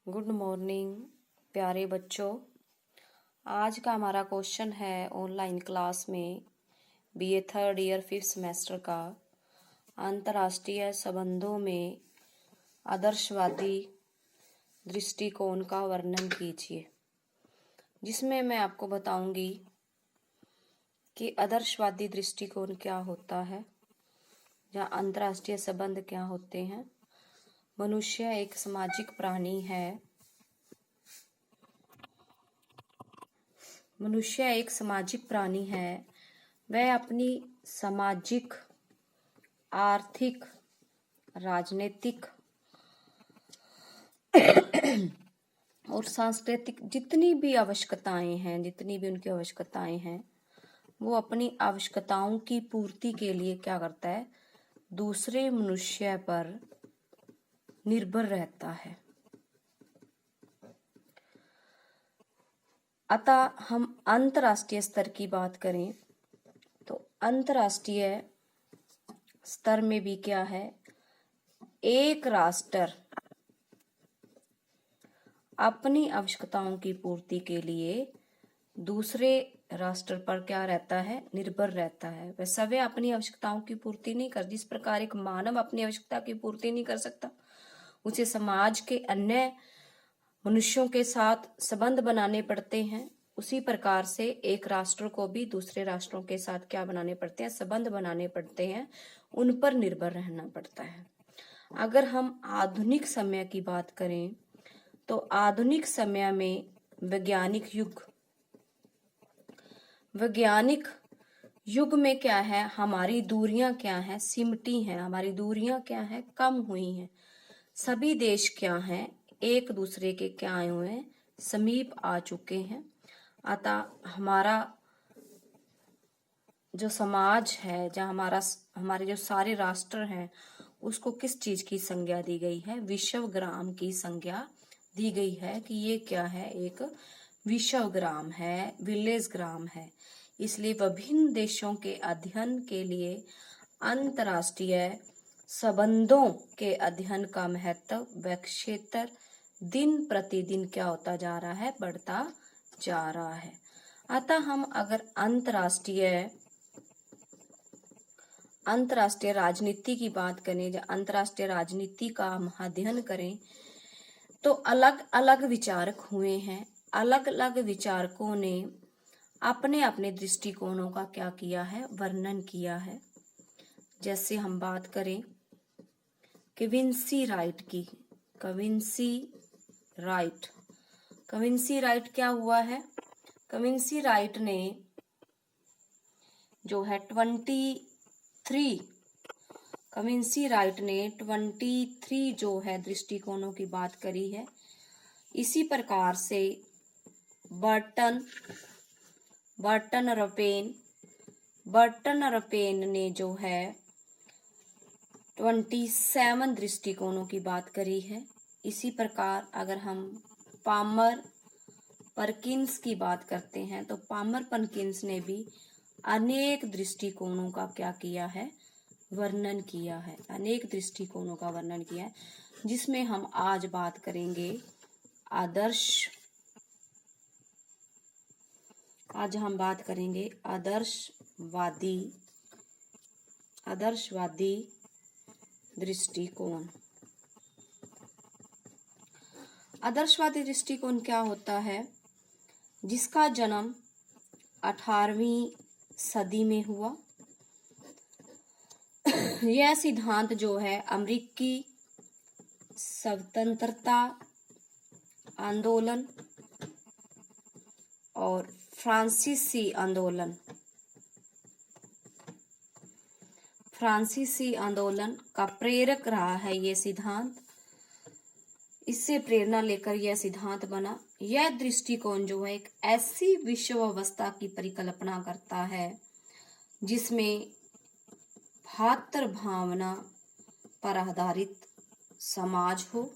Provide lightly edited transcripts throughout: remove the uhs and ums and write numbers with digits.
Good morning प्यारे बच्चों। आज का हमारा क्वेश्चन है ऑनलाइन क्लास में BA third year 5th semester का अंतर्राष्ट्रीय संबंधों में आदर्शवादी दृष्टिकोण का वर्णन कीजिए, जिसमें मैं आपको बताऊंगी कि आदर्शवादी दृष्टिकोण क्या होता है या अंतर्राष्ट्रीय संबंध क्या होते हैं। मनुष्य एक सामाजिक प्राणी है। मनुष्य एक सामाजिक प्राणी है। वह अपनी सामाजिक, आर्थिक, राजनीतिक और सांस्कृतिक जितनी भी उनकी आवश्यकताएं हैं, वो अपनी आवश्यकताओं की पूर्ति के लिए क्या करता है, दूसरे मनुष्य पर निर्भर रहता है। अतः हम अंतर्राष्ट्रीय स्तर की बात करें तो अंतर्राष्ट्रीय स्तर में भी क्या है, एक राष्ट्र अपनी आवश्यकताओं की पूर्ति के लिए दूसरे राष्ट्र पर क्या रहता है, निर्भर रहता है। वैसा वे अपनी आवश्यकताओं की पूर्ति नहीं कर, जिस प्रकार एक मानव अपनी आवश्यकता की पूर्ति नहीं कर सकता, उसे समाज के अन्य मनुष्यों के साथ संबंध बनाने पड़ते हैं। उसी प्रकार से एक राष्ट्र को भी दूसरे राष्ट्रों के साथ क्या बनाने पड़ते हैं, संबंध बनाने पड़ते हैं, उन पर निर्भर रहना पड़ता है। अगर हम आधुनिक समय की बात करें तो आधुनिक समय में वैज्ञानिक युग में क्या है, हमारी दूरियां क्या है, सिमटी हैं। हमारी दूरियां क्या है, कम हुई हैं। सभी देश क्या हैं, एक दूसरे के क्या आए हुए हैं, समीप आ चुके हैं। अतः हमारा जो समाज है, जहाँ हमारे जो सारे राष्ट्र हैं, उसको किस चीज की संज्ञा दी गई है, विश्वग्राम की संज्ञा दी गई है कि ये क्या है, एक विश्वग्राम है, विलेज ग्राम है। इसलिए विभिन्न देशों के अध्ययन के लिए अंतर्राष्ट्रीय संबंधों के अध्ययन का महत्व व क्षेत्र दिन प्रतिदिन क्या होता जा रहा है, बढ़ता जा रहा है। अतः हम अगर अंतर्राष्ट्रीय राजनीति की बात करें या अंतर्राष्ट्रीय राजनीति का हम अध्ययन करें तो अलग अलग विचारक हुए हैं। अलग अलग विचारकों ने अपने अपने दृष्टिकोणों का क्या किया है, वर्णन किया है। जैसे हम बात करें कविंसी राइट की, कविंसी राइट क्या हुआ है, कविंसी राइट ने जो है 23 जो है दृष्टिकोणों की बात करी है। इसी प्रकार से बर्टन रपेन ने जो है 27 दृष्टिकोणों की बात करी है। इसी प्रकार अगर हम पामर परकिंस की बात करते हैं तो पामर परकिंस ने भी अनेक दृष्टिकोणों का क्या किया है, वर्णन किया है, अनेक दृष्टिकोणों का वर्णन किया है, जिसमें हम आज बात करेंगे आदर्शवादी दृष्टिकोण। आदर्शवादी दृष्टिकोण क्या होता है, जिसका जन्म 18वीं सदी में हुआ। यह सिद्धांत जो है अमेरिकी स्वतंत्रता आंदोलन और फ्रांसीसी आंदोलन का प्रेरक रहा है। ये सिद्धांत, इससे प्रेरणा लेकर यह सिद्धांत बना। यह दृष्टिकोण जो है एक ऐसी विश्व व्यवस्था की परिकल्पना करता है जिसमें भातृ भावना पर आधारित समाज हो,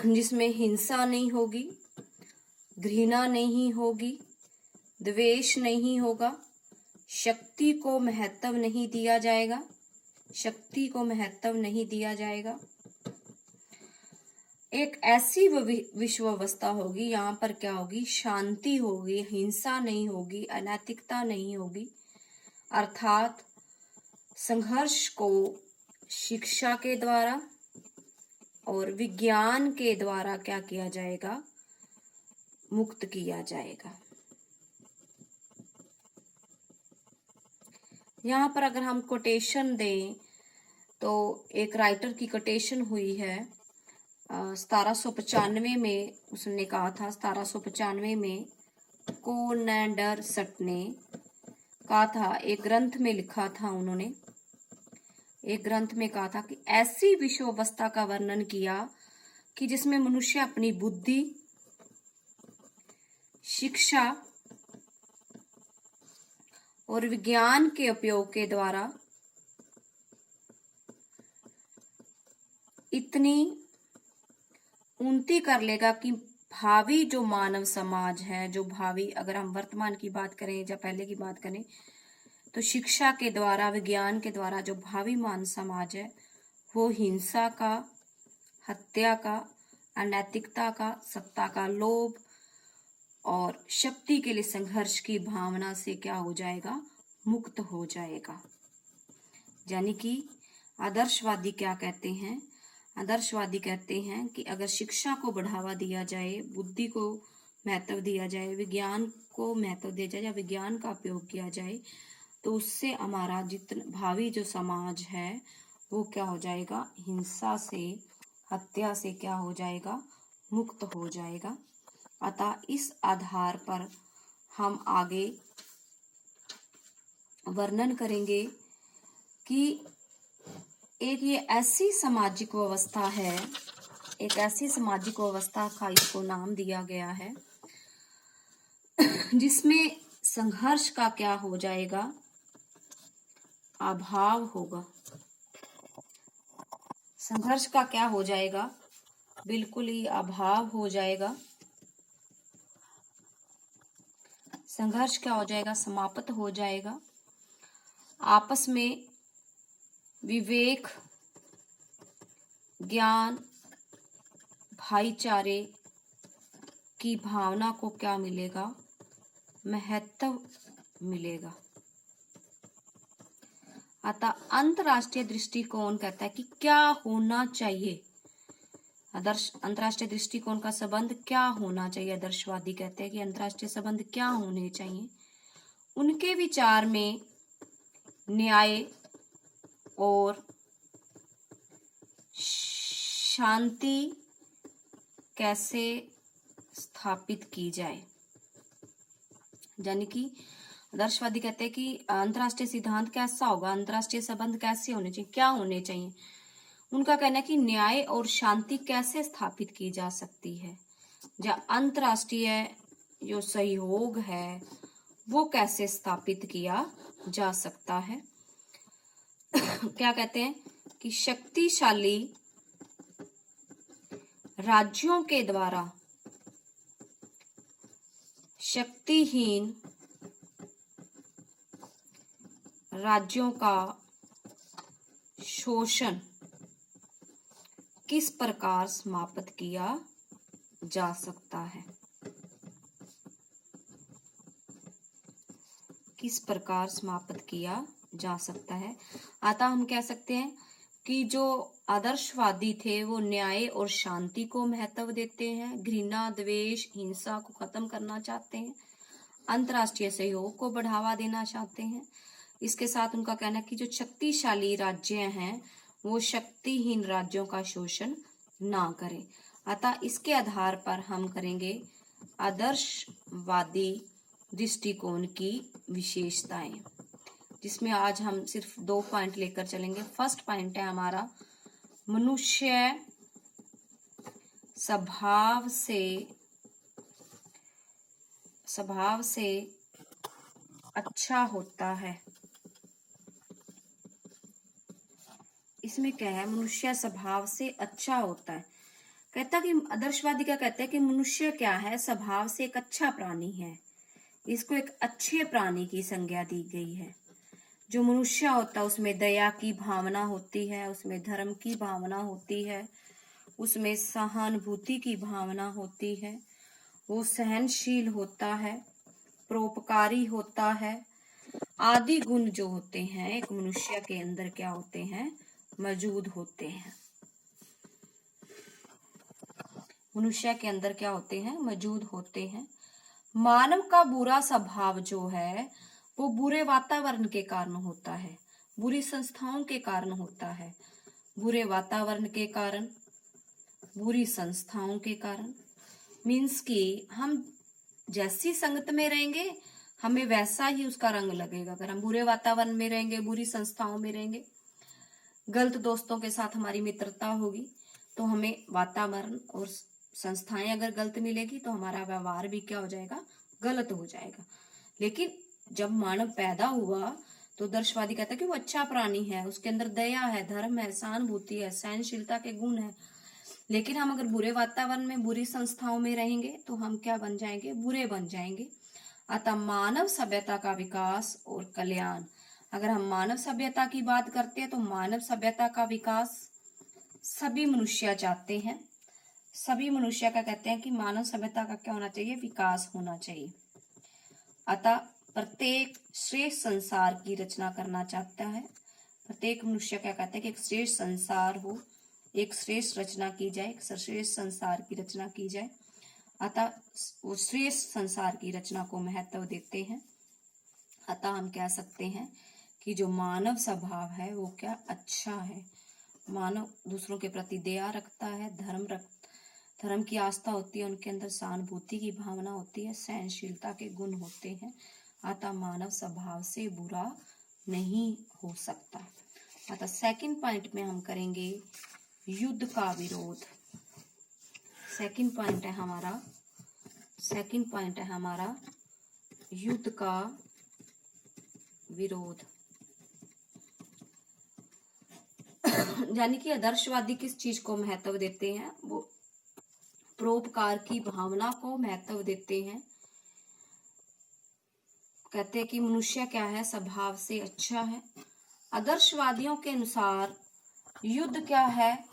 जिसमें हिंसा नहीं होगी, घृणा नहीं होगी, द्वेष नहीं होगा, शक्ति को महत्व नहीं दिया जाएगा, एक ऐसी विश्व अवस्था होगी, यहाँ पर क्या होगी, शांति होगी, हिंसा नहीं होगी, अनैतिकता नहीं होगी। अर्थात संघर्ष को शिक्षा के द्वारा और विज्ञान के द्वारा क्या किया जाएगा, मुक्त किया जाएगा। यहाँ पर अगर हम कोटेशन दें तो एक राइटर की कोटेशन हुई है 1795 में। उसने कहा था 1795 में कोनेंडरसट ने कहा था, एक ग्रंथ में लिखा था उन्होंने, एक ग्रंथ में कहा था कि ऐसी विश्व अवस्था का वर्णन किया कि जिसमें मनुष्य अपनी बुद्धि, शिक्षा और विज्ञान के उपयोग के द्वारा इतनी उन्नति कर लेगा कि भावी जो मानव समाज है, जो भावी, अगर हम वर्तमान की बात करें या पहले की बात करें, तो शिक्षा के द्वारा, विज्ञान के द्वारा जो भावी मानव समाज है वो हिंसा का, हत्या का, अनैतिकता का, सत्ता का लोभ और शक्ति के लिए संघर्ष की भावना से क्या हो जाएगा, मुक्त हो जाएगा। यानी कि आदर्शवादी क्या कहते हैं, आदर्शवादी कहते हैं कि अगर शिक्षा को बढ़ावा दिया जाए, बुद्धि को महत्व दिया जाए, विज्ञान को महत्व दिया जाए या विज्ञान का उपयोग किया जाए, तो उससे हमारा जितना भावी जो समाज है वो क्या हो जाएगा, हिंसा से, हत्या से क्या हो जाएगा, मुक्त हो जाएगा। अतः इस आधार पर हम आगे वर्णन करेंगे कि एक ये ऐसी सामाजिक व्यवस्था है, एक ऐसी सामाजिक व्यवस्था का इसको नाम दिया गया है जिसमें संघर्ष का क्या हो जाएगा, अभाव होगा। संघर्ष का क्या हो जाएगा, बिल्कुल ही अभाव हो जाएगा। संघर्ष क्या हो जाएगा, समाप्त हो जाएगा। आपस में विवेक, ज्ञान, भाईचारे की भावना को क्या मिलेगा, महत्व मिलेगा। अतः अंतरराष्ट्रीय दृष्टिकोण कहता है कि क्या होना चाहिए, आदर्श अंतरराष्ट्रीय दृष्टिकोण का संबंध क्या होना चाहिए। आदर्शवादी कहते हैं कि अंतरराष्ट्रीय संबंध क्या होने चाहिए। उनके विचार में न्याय और शांति कैसे स्थापित की जाए। यानी कि आदर्शवादी कहते हैं कि अंतरराष्ट्रीय सिद्धांत कैसा होगा, अंतरराष्ट्रीय संबंध कैसे होने चाहिए, क्या होने चाहिए। उनका कहना है कि न्याय और शांति कैसे स्थापित की जा सकती है, या अंतरराष्ट्रीय जो सहयोग है वो कैसे स्थापित किया जा सकता है। क्या कहते हैं कि शक्तिशाली राज्यों के द्वारा शक्तिहीन राज्यों का शोषण किस प्रकार समाप्त किया जा सकता है, किस प्रकार समाप्त किया जा सकता है। अतः हम कह सकते हैं कि जो आदर्शवादी थे वो न्याय और शांति को महत्व देते हैं, घृणा, द्वेष, हिंसा को खत्म करना चाहते हैं, अंतरराष्ट्रीय सहयोग को बढ़ावा देना चाहते हैं। इसके साथ उनका कहना है कि जो शक्तिशाली राज्य हैं वो शक्तिहीन राज्यों का शोषण ना करें। अतः इसके आधार पर हम करेंगे आदर्शवादी दृष्टिकोण की विशेषताएं, जिसमें आज हम सिर्फ 2 पॉइंट लेकर चलेंगे। फर्स्ट पॉइंट है हमारा, मनुष्य स्वभाव से अच्छा होता है। इसमें क्या है, मनुष्य स्वभाव से अच्छा होता है। कहता कि आदर्शवादी क्या कहते हैं कि मनुष्य क्या है, स्वभाव से एक अच्छा प्राणी है। इसको एक अच्छे प्राणी की संज्ञा दी गई है। जो मनुष्य होता है उसमें दया की भावना होती है, उसमें धर्म की भावना होती है, उसमें सहानुभूति की भावना होती है, वो सहनशील होता है, परोपकारी होता है, आदि गुण जो होते हैं एक मनुष्य के अंदर क्या होते हैं, मौजूद होते हैं। मनुष्य के अंदर क्या होते हैं, मौजूद होते हैं। मानव का बुरा स्वभाव जो है वो बुरे वातावरण के कारण होता है, बुरी संस्थाओं के कारण होता है। बुरे वातावरण के कारण, बुरी संस्थाओं के कारण, मीन्स कि हम जैसी संगत में रहेंगे हमें वैसा ही उसका रंग लगेगा। अगर हम बुरे वातावरण में रहेंगे, बुरी संस्थाओं में रहेंगे, गलत दोस्तों के साथ हमारी मित्रता होगी तो हमें वातावरण और संस्थाएं अगर गलत मिलेगी तो हमारा व्यवहार भी क्या हो जाएगा, गलत हो जाएगा। लेकिन जब मानव पैदा हुआ तो दर्शवादी कहता है कि वो अच्छा प्राणी है, उसके अंदर दया है, धर्म है, सहानुभूति है, सहनशीलता के गुण है। लेकिन हम अगर बुरे वातावरण में, बुरी संस्थाओं में रहेंगे तो हम क्या बन जाएंगे, बुरे बन जाएंगे। अतः मानव सभ्यता का विकास और कल्याण, अगर हम मानव सभ्यता की बात करते हैं तो मानव सभ्यता का विकास सभी मनुष्य चाहते हैं। सभी मनुष्य का कहते हैं कि मानव सभ्यता का क्या होना चाहिए, विकास होना चाहिए। अतः प्रत्येक श्रेष्ठ संसार की रचना करना चाहता है। प्रत्येक मनुष्य क्या कहते हैं कि एक श्रेष्ठ संसार हो, एक श्रेष्ठ रचना की जाए, एक श्रेष्ठ संसार की रचना की जाए। अतः वो श्रेष्ठ संसार की रचना को महत्व देते हैं। अतः हम कह सकते हैं कि जो मानव स्वभाव है वो क्या अच्छा है। मानव दूसरों के प्रति दया रखता है, धर्म की आस्था होती है, उनके अंदर सहानुभूति की भावना होती है, सहनशीलता के गुण होते हैं। अतः मानव स्वभाव से बुरा नहीं हो सकता। अतः सेकंड पॉइंट में हम करेंगे युद्ध का विरोध। सेकंड पॉइंट है हमारा युद्ध का विरोध। यानी कि आदर्शवादी किस चीज को महत्व देते हैं, वो परोपकार की भावना को महत्व देते हैं। कहते हैं कि मनुष्य क्या है, स्वभाव से अच्छा है। आदर्शवादियों के अनुसार युद्ध क्या है,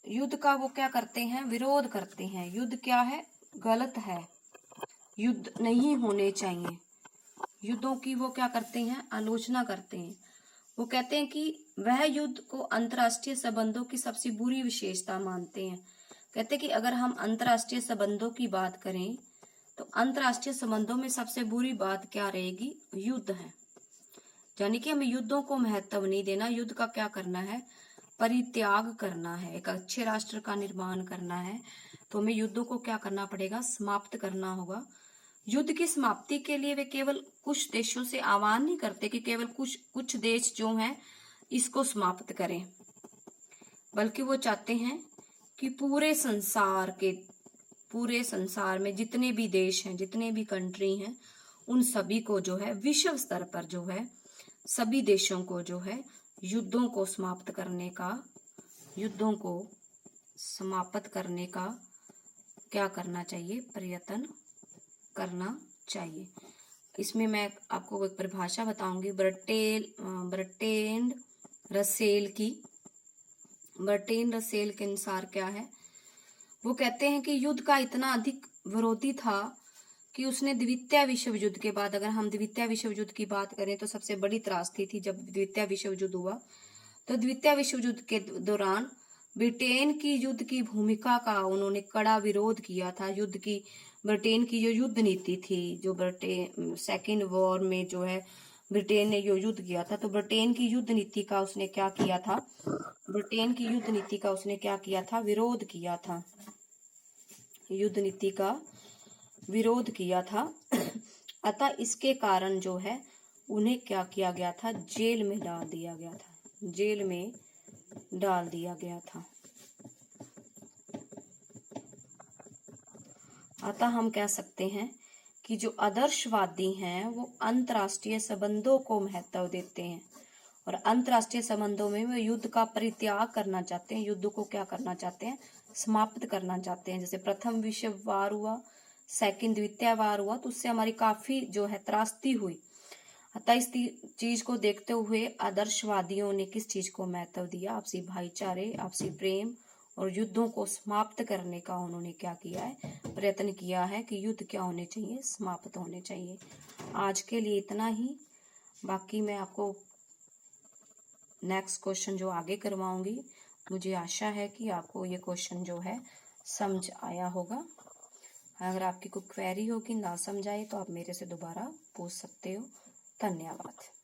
युद्ध का वो क्या करते हैं, विरोध करते हैं। युद्ध क्या है, गलत है, युद्ध नहीं होने चाहिए। युद्धों की वो क्या करते हैं, आलोचना करते हैं। वो कहते हैं कि वह युद्ध को अंतर्राष्ट्रीय संबंधों की सबसे बुरी विशेषता मानते हैं। कहते हैं कि अगर हम अंतर्राष्ट्रीय संबंधों की बात करें तो अंतर्राष्ट्रीय संबंधों में सबसे बुरी बात क्या रहेगी, युद्ध है। यानी कि हमें युद्धों को महत्व नहीं देना, युद्ध का क्या करना है, परित्याग करना है। एक अच्छे राष्ट्र का निर्माण करना है तो हमें युद्धों को क्या करना पड़ेगा, समाप्त करना होगा। युद्ध की समाप्ति के लिए वे केवल कुछ देशों से आह्वान नहीं करते कि केवल कुछ देश जो हैं इसको समाप्त करें, बल्कि वो चाहते हैं कि पूरे संसार में जितने भी देश हैं, जितने भी कंट्री हैं, उन सभी को जो है विश्व स्तर पर जो है सभी देशों को जो है युद्धों को समाप्त करने का क्या करना चाहिए, प्रयत्न करना चाहिए। इसमें मैं आपको एक परिभाषा बताऊंगी बर्ट्रैंड रसेल के अनुसार क्या है। वो कहते हैं कि युद्ध का इतना अधिक विरोधी था कि उसने द्वितीय विश्व युद्ध के बाद, अगर हम द्वितीय विश्व युद्ध की बात करें तो सबसे बड़ी त्रासदी थी जब द्वितीय विश्व युद्ध हुआ। तो द्वितीय विश्व युद्ध के दौरान ब्रिटेन की युद्ध की भूमिका का उन्होंने कड़ा विरोध किया था। ब्रिटेन की जो युद्ध नीति थी, जो ब्रिटेन सेकेंड वॉर में जो है ब्रिटेन ने जो युद्ध किया था, तो ब्रिटेन की युद्ध नीति का उसने क्या किया था, विरोध किया था, युद्ध नीति का विरोध किया था। अतः इसके कारण जो है उन्हें क्या किया गया था, जेल में डाल दिया गया था। अतः हम कह सकते हैं कि जो आदर्शवादी हैं वो अंतर्राष्ट्रीय संबंधों को महत्व देते हैं और अंतर्राष्ट्रीय संबंधों में वो युद्ध का परित्याग करना चाहते हैं, युद्ध को क्या करना चाहते हैं, समाप्त करना चाहते हैं। जैसे प्रथम विश्व वार हुआ, द्वितीय वार हुआ, तो उससे हमारी काफी जो है त्रासदी हुई। अतः इस चीज को देखते हुए आदर्शवादियों ने किस चीज को महत्व दिया? आपसी भाईचारे, आपसी प्रेम और युद्धों को समाप्त करने का उन्होंने क्या किया है? प्रयत्न किया है कि युद्ध क्या होने चाहिए? समाप्त होने चाहिए। आज के लिए इतना ही। बाकी मैं आपको नेक्स्ट क्वेश्चन जो आगे करवाऊंगी, मुझे आशा है कि आपको ये क्वेश्चन जो है समझ आया होगा। अगर आपकी कोई क्वेरी हो कि ना समझ आए तो आप मेरे से दोबारा पूछ सकते हो। धन्यवाद।